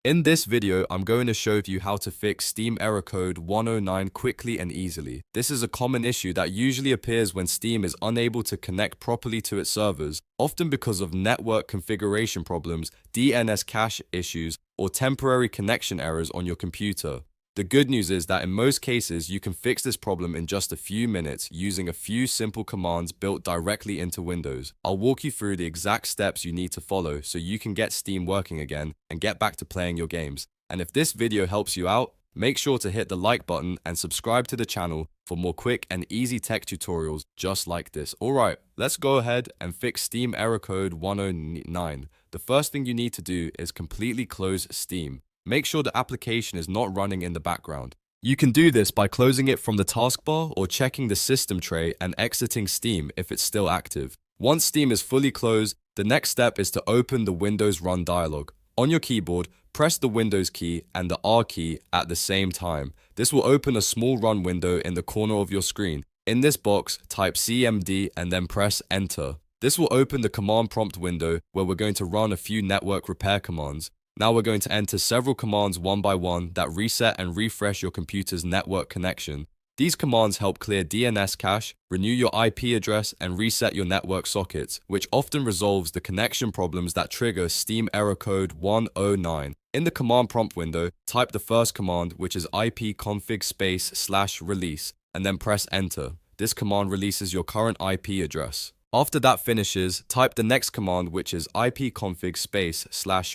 In this video, I'm going to show you how to fix Steam error code 109 quickly and easily. This is a common issue that usually appears when Steam is unable to connect properly to its servers, often because of network configuration problems, DNS cache issues, or temporary connection errors on your computer. The good news is that in most cases, you can fix this problem in just a few minutes using a few simple commands built directly into Windows. I'll walk you through the exact steps you need to follow so you can get Steam working again and get back to playing your games. And if this video helps you out, make sure to hit the like button and subscribe to the channel for more quick and easy tech tutorials just like this. Alright, let's go ahead and fix Steam error code 109. The first thing you need to do is completely close Steam. Make sure the application is not running in the background. You can do this by closing it from the taskbar or checking the system tray and exiting Steam if it's still active. Once Steam is fully closed, the next step is to open the Windows Run dialog. On your keyboard, press the Windows key and the R key at the same time. This will open a small run window in the corner of your screen. In this box, type CMD and then press Enter. This will open the command prompt window where we're going to run a few network repair commands. Now we're going to enter several commands one by one that reset and refresh your computer's network connection. These commands help clear DNS cache, renew your IP address, and reset your network sockets, which often resolves the connection problems that trigger Steam error code 109. In the command prompt window, type the first command, which is ipconfig /release, and then press enter. This command releases your current IP address. After that finishes, type the next command, which is ipconfig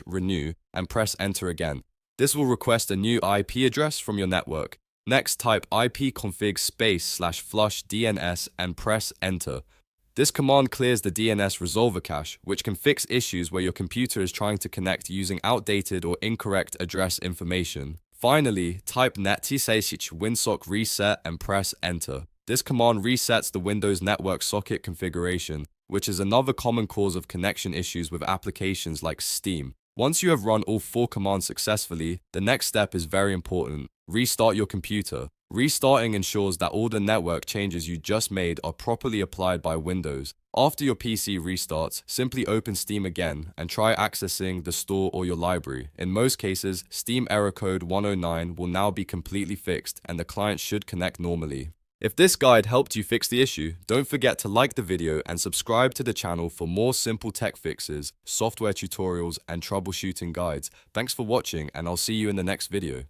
/renew, and press enter again. This will request a new IP address from your network. Next, type ipconfig /flushdns and press enter. This command clears the DNS resolver cache, which can fix issues where your computer is trying to connect using outdated or incorrect address information. Finally, type nettsich winsock reset and press enter. This command resets the Windows network socket configuration, which is another common cause of connection issues with applications like Steam. Once you have run all 4 commands successfully, the next step is very important. Restart your computer. Restarting ensures that all the network changes you just made are properly applied by Windows. After your PC restarts, simply open Steam again and try accessing the store or your library. In most cases, Steam error code 109 will now be completely fixed and the client should connect normally. If this guide helped you fix the issue, don't forget to like the video and subscribe to the channel for more simple tech fixes, software tutorials, and troubleshooting guides. Thanks for watching, and I'll see you in the next video.